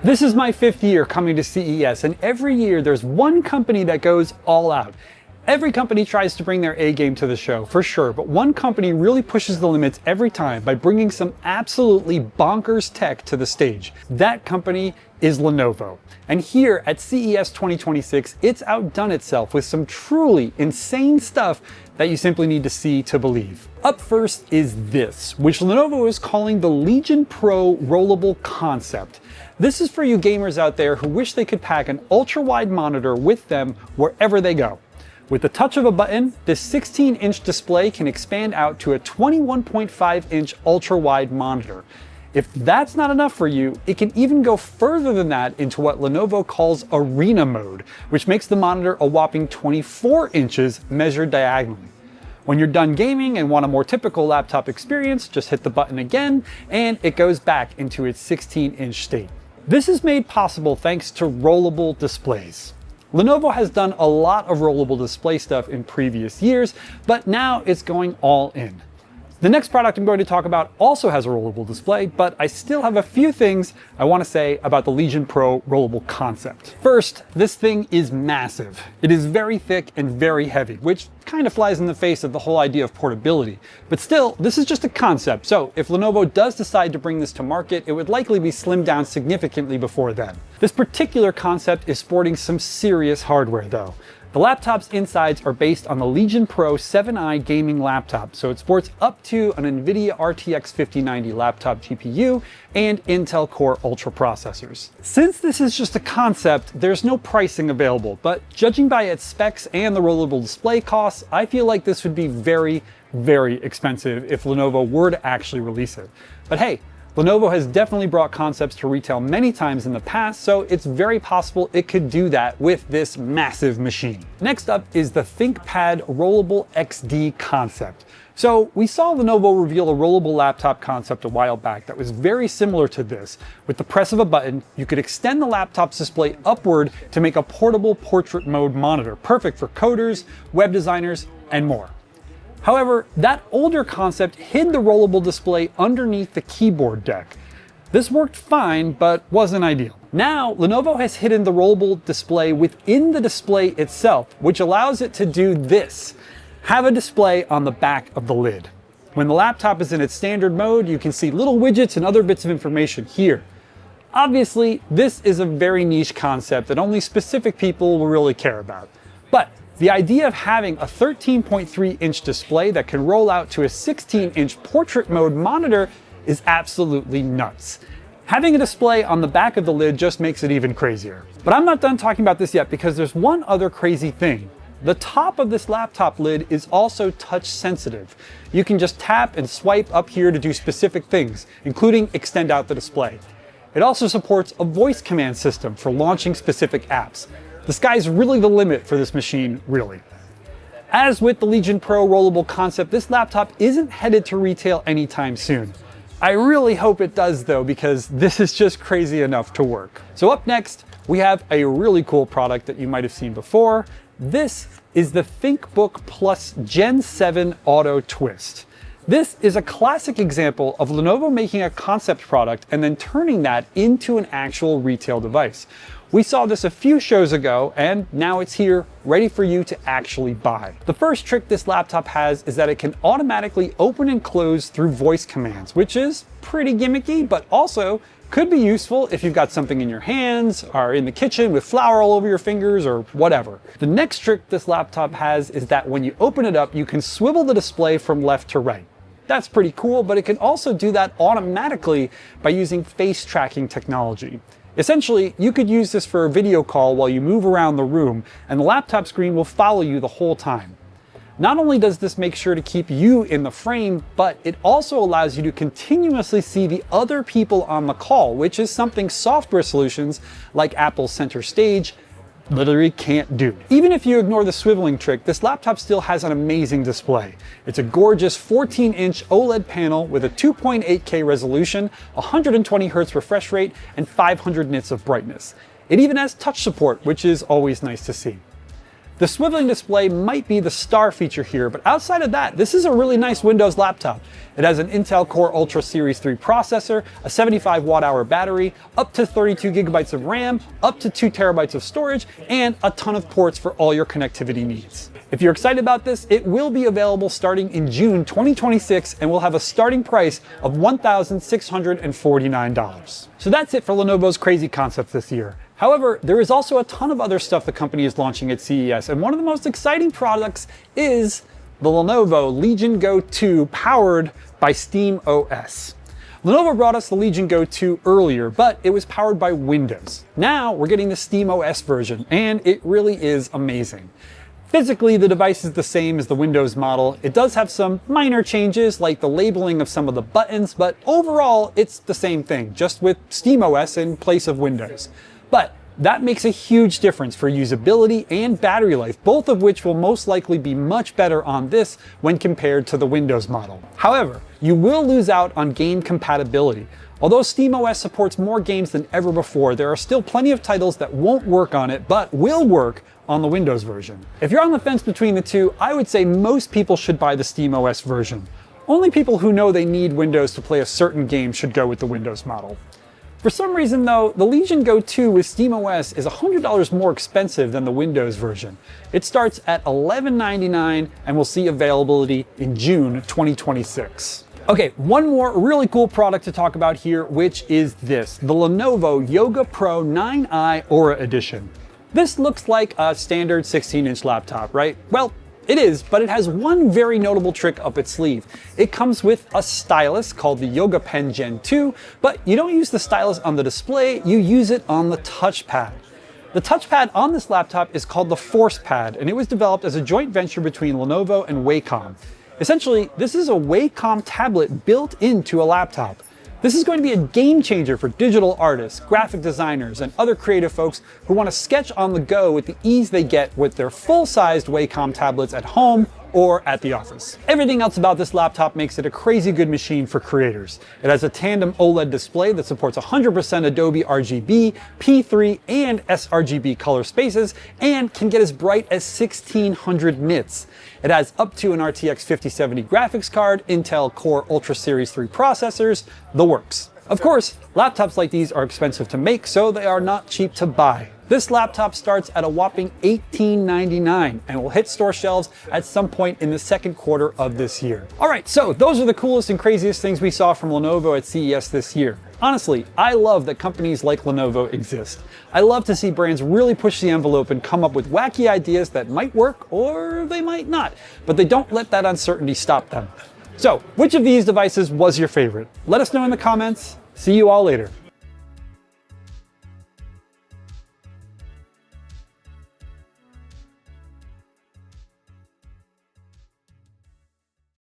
This is my 5th year coming to CES, and every year there's one company that goes all out. Every company tries to bring their A game to the show, for sure, but one company really pushes the limits every time by bringing some absolutely bonkers tech to the stage. That company is Lenovo. And here at CES 2026, it's outdone itself with some truly insane stuff that you simply need to see to believe. Up first is this, which Lenovo is calling the Legion Pro Rollable Concept. This is for you gamers out there who wish they could pack an ultra-wide monitor with them wherever they go. With the touch of a button, this 16-inch display can expand out to a 21.5-inch ultra-wide monitor. If that's not enough for you, it can even go further than that into what Lenovo calls Arena mode, which makes the monitor a whopping 24 inches measured diagonally. When you're done gaming and want a more typical laptop experience, just hit the button again, and it goes back into its 16-inch state. This is made possible thanks to rollable displays. Lenovo has done a lot of rollable display stuff in previous years, but now it's going all in. The next product I'm going to talk about also has a rollable display, but I still have a few things I want to say about the Legion Pro Rollable Concept. First, this thing is massive. It is very thick and very heavy, which kind of flies in the face of the whole idea of portability. But still, this is just a concept, so if Lenovo does decide to bring this to market, it would likely be slimmed down significantly before then. This particular concept is sporting some serious hardware though. The laptop's insides are based on the Legion Pro 7i gaming laptop, so it sports up to an NVIDIA RTX 5090 laptop GPU and Intel Core Ultra processors. Since this is just a concept, there's no pricing available, but judging by its specs and the rollable display costs, I feel like this would be very, very expensive if Lenovo were to actually release it. But hey, Lenovo has definitely brought concepts to retail many times in the past, so it's very possible it could do that with this massive machine. Next up is the ThinkPad Rollable XD Concept. So we saw Lenovo reveal a rollable laptop concept a while back that was very similar to this. With the press of a button, you could extend the laptop's display upward to make a portable portrait mode monitor, perfect for coders, web designers, and more. However, that older concept hid the rollable display underneath the keyboard deck. This worked fine, but wasn't ideal. Now, Lenovo has hidden the rollable display within the display itself, which allows it to do this: have a display on the back of the lid. When the laptop is in its standard mode, you can see little widgets and other bits of information here. Obviously, this is a very niche concept that only specific people will really care about. But the idea of having a 13.3-inch display that can roll out to a 16-inch portrait mode monitor is absolutely nuts. Having a display on the back of the lid just makes it even crazier. But I'm not done talking about this yet, because there's one other crazy thing. The top of this laptop lid is also touch sensitive. You can just tap and swipe up here to do specific things, including extend out the display. It also supports a voice command system for launching specific apps. The sky's really the limit for this machine, really. As with the Legion Pro Rollable Concept, this laptop isn't headed to retail anytime soon. I really hope it does though, because this is just crazy enough to work. So up next, we have a really cool product that you might have seen before. This is the ThinkBook Plus Gen 7 Auto Twist. This is a classic example of Lenovo making a concept product and then turning that into an actual retail device. We saw this a few shows ago, and now it's here, ready for you to actually buy. The first trick this laptop has is that it can automatically open and close through voice commands, which is pretty gimmicky, but also could be useful if you've got something in your hands, or in the kitchen with flour all over your fingers, or whatever. The next trick this laptop has is that when you open it up, you can swivel the display from left to right. That's pretty cool, but it can also do that automatically by using face tracking technology. Essentially, you could use this for a video call while you move around the room, and the laptop screen will follow you the whole time. Not only does this make sure to keep you in the frame, but it also allows you to continuously see the other people on the call, which is something software solutions like Apple's Center Stage literally can't do. Even if you ignore the swiveling trick, this laptop still has an amazing display. It's a gorgeous 14-inch OLED panel with a 2.8K resolution, 120 Hz refresh rate, and 500 nits of brightness. It even has touch support, which is always nice to see. The swiveling display might be the star feature here, but outside of that, this is a really nice Windows laptop. It has an Intel Core Ultra Series 3 processor, a 75 watt-hour battery, up to 32 gigabytes of RAM, up to 2 terabytes of storage, and a ton of ports for all your connectivity needs. If you're excited about this, it will be available starting in June 2026 and will have a starting price of $1,649. So that's it for Lenovo's crazy concepts this year. However, there is also a ton of other stuff the company is launching at CES, and one of the most exciting products is the Lenovo Legion Go 2 powered by SteamOS. Lenovo brought us the Legion Go 2 earlier, but it was powered by Windows. Now we're getting the SteamOS version, and it really is amazing. Physically, the device is the same as the Windows model. It does have some minor changes, like the labeling of some of the buttons, but overall, it's the same thing, just with SteamOS in place of Windows. But that makes a huge difference for usability and battery life, both of which will most likely be much better on this when compared to the Windows model. However, you will lose out on game compatibility. Although SteamOS supports more games than ever before, there are still plenty of titles that won't work on it, but will work on the Windows version. If you're on the fence between the two, I would say most people should buy the SteamOS version. Only people who know they need Windows to play a certain game should go with the Windows model. For some reason though, the Legion Go 2 with SteamOS is $100 more expensive than the Windows version. It starts at $1199 and will see availability in June 2026. Okay, one more really cool product to talk about here, which is this, the Lenovo Yoga Pro 9i Aura Edition. This looks like a standard 16-inch laptop, right? Well, it is, but it has one very notable trick up its sleeve. It comes with a stylus called the Yoga Pen Gen 2, but you don't use the stylus on the display, you use it on the touchpad. The touchpad on this laptop is called the ForcePad, and it was developed as a joint venture between Lenovo and Wacom. Essentially, this is a Wacom tablet built into a laptop. This is going to be a game changer for digital artists, graphic designers, and other creative folks who want to sketch on the go with the ease they get with their full-sized Wacom tablets at home or at the office. Everything else about this laptop makes it a crazy good machine for creators. It has a tandem OLED display that supports 100% Adobe RGB, P3, and sRGB color spaces, and can get as bright as 1600 nits. It has up to an RTX 5070 graphics card, Intel Core Ultra Series 3 processors, the works. Of course, laptops like these are expensive to make, so they are not cheap to buy. This laptop starts at a whopping $1899 and will hit store shelves at some point in the second quarter of this year. All right, so those are the coolest and craziest things we saw from Lenovo at CES this year. Honestly, I love that companies like Lenovo exist. I love to see brands really push the envelope and come up with wacky ideas that might work or they might not, but they don't let that uncertainty stop them. So, which of these devices was your favorite? Let us know in the comments. See you all later.